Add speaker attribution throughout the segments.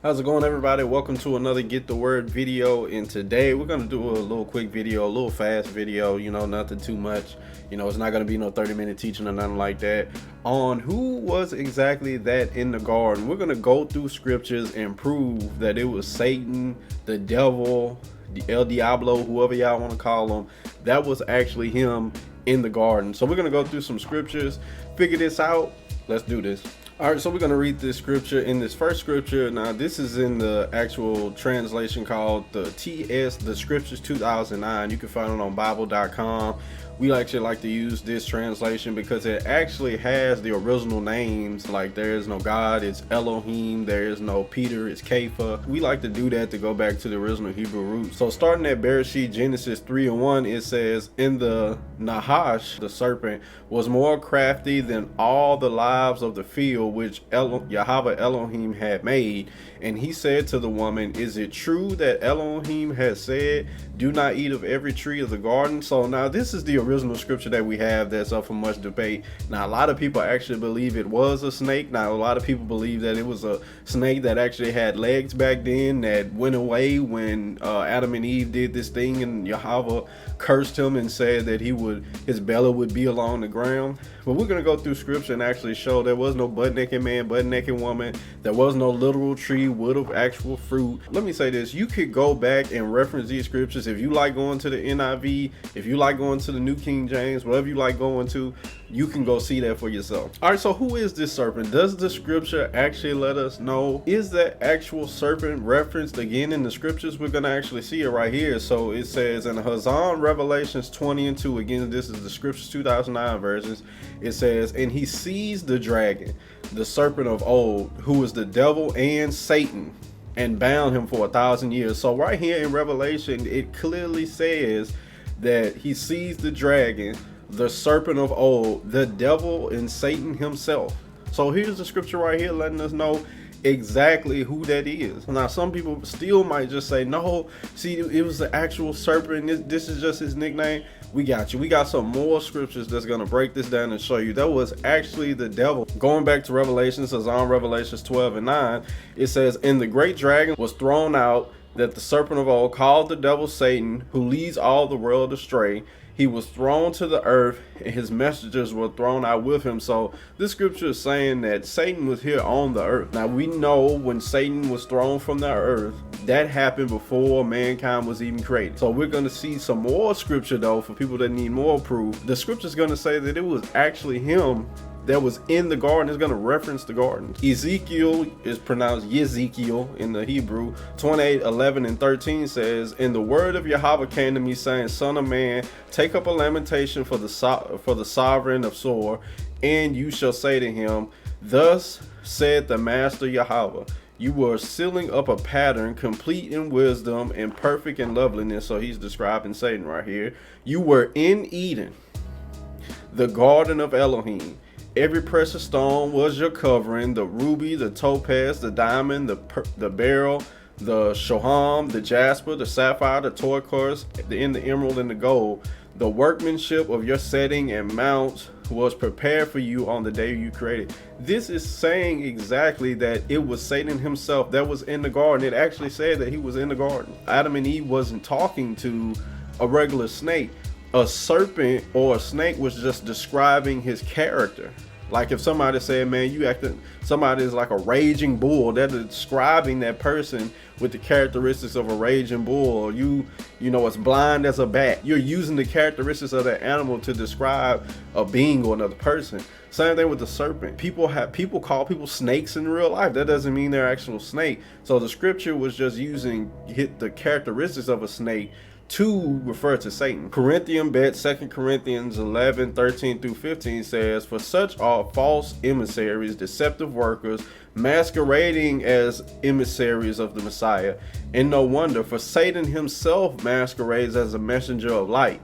Speaker 1: How's it going, everybody? Welcome to another Get the Word video, and today we're going to do a little quick video, a little fast video, nothing too much. It's not going to be no 30-minute teaching or nothing like that on who was exactly that in the garden. We're going to go through scriptures and prove that it was Satan, the devil, the El Diablo, whoever y'all want to call him. That was actually him in the garden. So we're going to go through some scriptures, figure this out. Let's do this. All right, so we're going to read this scripture. In this first scripture, now this is in the actual translation called the Scriptures 2009. You can find it on Bible.com. We actually like to use this translation because it actually has the original names. Like, there is no God, it's Elohim. There is no Peter, it's Kepha. We like to do that to go back to the original Hebrew roots. So starting at Bereshit, Genesis 3:1, it says, "In the Nahash, the serpent, was more crafty than all the lives of the field which Yahweh Elohim had made. And he said to the woman, Is it true that Elohim has said, do not eat of every tree of the garden?" So now this is the original scripture that we have that's up for much debate. Now, a lot of people actually believe it was a snake. Now, a lot of people believe that it was a snake that actually had legs back then that went away when Adam and Eve did this thing, and Yahweh cursed him and said that his belly would be along the ground. But we're going to go through scripture and actually show there was no butt-naked man, butt-naked woman. There was no literal tree with of actual fruit. Let me say this. You could go back and reference these scriptures. If you like going to the NIV, if you like going to the New King James, whatever you like going to, you can go see that for yourself. All right, so who is this serpent? Does the scripture actually let us know? Is that actual serpent referenced again in the scriptures? We're going to actually see it right here. So it says in Hazan, Revelations 20:2, again, this is the Scriptures 2009 versions. It says, "And he seized the dragon, the serpent of old, who is the devil and Satan, and bound him for 1,000 years." So right here in Revelation, it clearly says that he seized the dragon, the serpent of old, the devil and Satan himself. So here's the scripture right here letting us know exactly who that is. Now, some people still might just say, no, see, it was the actual serpent. This is just his nickname. We got you. We got some more scriptures that's going to break this down and show you that was actually the devil. Going back to Revelations, as on Revelations 12:9, it says, "And the great dragon was thrown out, that the serpent of old, called the devil Satan, who leads all the world astray. He was thrown to the earth, and his messengers were thrown out with him." So this scripture is saying that Satan was here on the earth. Now, we know when Satan was thrown from the earth, that happened before mankind was even created. So we're going to see some more scripture, though, for people that need more proof. The scripture is going to say that it was actually him that was in the garden. Is going to reference the garden. Ezekiel is pronounced Yezekiel in the Hebrew. 28:11-13 says, "And the word of Yahweh came to me, saying, Son of man, take up a lamentation for the sovereign of Sor, and you shall say to him, Thus said the Master Yahweh, you were sealing up a pattern, complete in wisdom and perfect in loveliness." So he's describing Satan right here. "You were in Eden, the garden of Elohim. Every precious stone was your covering, the ruby, the topaz, the diamond, the beryl, the shoham, the jasper, the sapphire, the turquoise, the emerald, and the gold. The workmanship of your setting and mounts was prepared for you on the day you created." This is saying exactly that it was Satan himself that was in the garden. It actually said that he was in the garden. Adam and Eve wasn't talking to a regular snake. A serpent or a snake was just describing his character. Like if somebody said, man, somebody is like a raging bull, they're describing that person with the characteristics of a raging bull. Or you know, as blind as a bat. You're using the characteristics of that animal to describe a being or another person. Same thing with the serpent. People call people snakes in real life. That doesn't mean they're actual snake. So the scripture was just using the characteristics of a snake to refer to Satan. Corinthian bet 2 Corinthians 11:13-15 says, "For such are false emissaries, deceptive workers, masquerading as emissaries of the Messiah. And no wonder, for Satan himself masquerades as a messenger of light.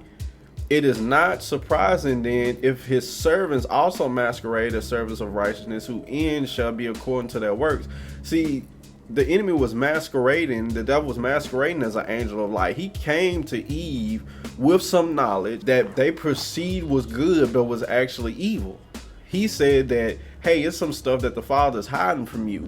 Speaker 1: It is not surprising then if his servants also masquerade as servants of righteousness, whose end shall be according to their works." See, the enemy was masquerading, the devil was masquerading as an angel of light. He came to Eve with some knowledge that they perceived was good but was actually evil. He said that, hey, it's some stuff that the Father's hiding from you.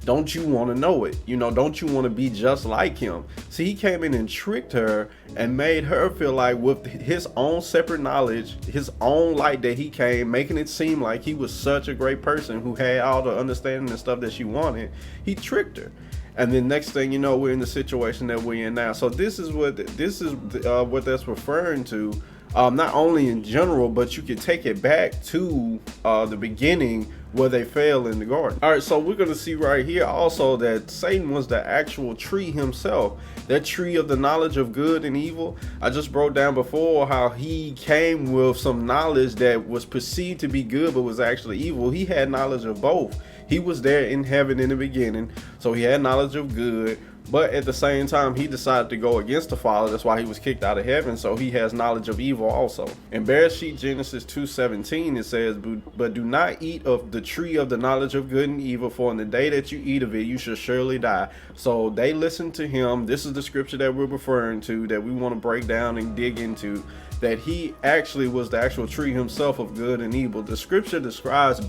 Speaker 1: Don't you want to know it? Don't you want to be just like him? See, he came in and tricked her and made her feel like with his own separate knowledge, his own light that he came, making it seem like he was such a great person who had all the understanding and stuff that she wanted. He tricked her. And then next thing you know, we're in the situation that we're in now. So this is what that's referring to. Not only in general, but you can take it back to the beginning where they fell in the garden. All right, so we're going to see right here also that Satan was the actual tree himself, that tree of the knowledge of good and evil. I just broke down before how he came with some knowledge that was perceived to be good but was actually evil. He had knowledge of both. He was there in heaven in the beginning, so he had knowledge of good. But at the same time, he decided to go against the Father. That's why he was kicked out of heaven. So he has knowledge of evil also. In Bereshit Genesis 2:17, it says, "But do not eat of the tree of the knowledge of good and evil, for in the day that you eat of it, you shall surely die." So they listened to him. This is the scripture that we're referring to, that we want to break down and dig into, that he actually was the actual tree himself of good and evil. The scripture describes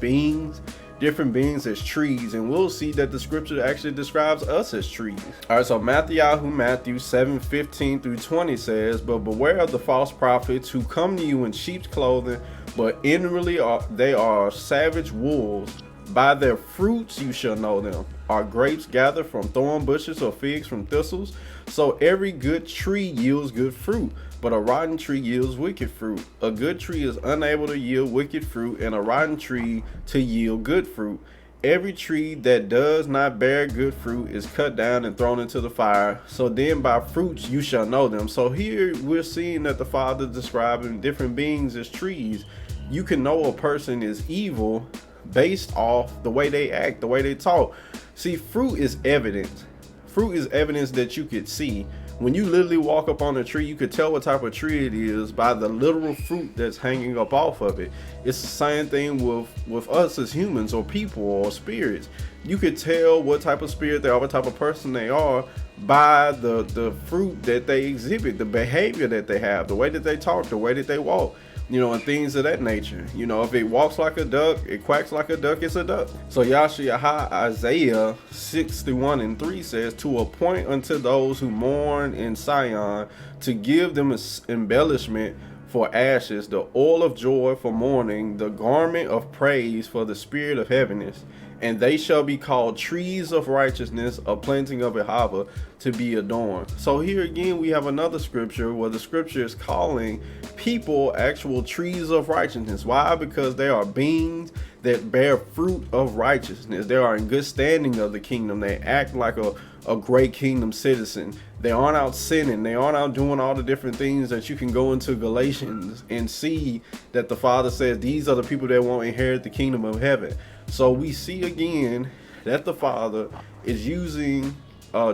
Speaker 1: different beings as trees, and we'll see that the scripture actually describes us as trees. All right, so Matthew 7:15 through 20 says, "But beware of the false prophets who come to you in sheep's clothing, but inwardly they are savage wolves. By their fruits you shall know them. Are grapes gathered from thorn bushes or figs from thistles? So every good tree yields good fruit, but a rotten tree yields wicked fruit. A good tree is unable to yield wicked fruit, and a rotten tree to yield good fruit. Every tree that does not bear good fruit is cut down and thrown into the fire. So then by fruits you shall know them." So here we're seeing that the Father describing different beings as trees. You can know a person is evil based off the way they act, the way they talk. See, fruit is evidence. Fruit is evidence that you could see. When you literally walk up on a tree, you could tell what type of tree it is by the literal fruit that's hanging up off of it. It's the same thing with us as humans or people or spirits. You could tell what type of spirit they are, what type of person they are by the fruit that they exhibit, the behavior that they have, the way that they talk, the way that they walk, and things of that nature. If it walks like a duck, it quacks like a duck, it's a duck. So Yashiyah Isaiah 61:3 says, "To appoint unto those who mourn in Sion, to give them embellishment for ashes, the oil of joy for mourning, the garment of praise for the spirit of heaviness. And they shall be called trees of righteousness, a planting of Ahava, to be adorned." So here again we have another scripture where the scripture is calling people actual trees of righteousness. Why? Because they are beings that bear fruit of righteousness. They are in good standing of the kingdom. They act like a great kingdom citizen. They aren't out sinning. They aren't out doing all the different things that you can go into Galatians and see that the Father says these are the people that won't inherit the kingdom of heaven. So we see again that the Father is using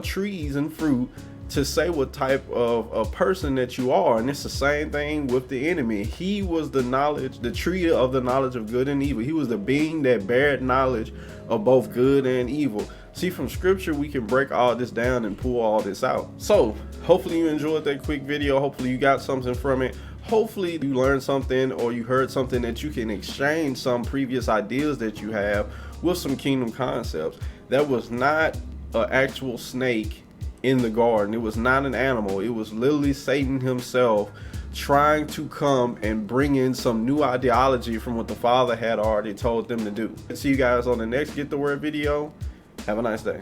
Speaker 1: trees and fruit to say what type of a person that you are. And it's the same thing with the enemy. He was the tree of the knowledge of good and evil. He was the being that bared knowledge of both good and evil. See, from scripture we can break all this down and pull all this out. So hopefully you enjoyed that quick video. Hopefully you got something from it. Hopefully you learned something, or you heard something that you can exchange some previous ideas that you have with some kingdom concepts. That was not an actual snake in the garden. It was not an animal. It was literally Satan himself trying to come and bring in some new ideology from what the Father had already told them to do. See you guys on the next Get the Word video. Have a nice day.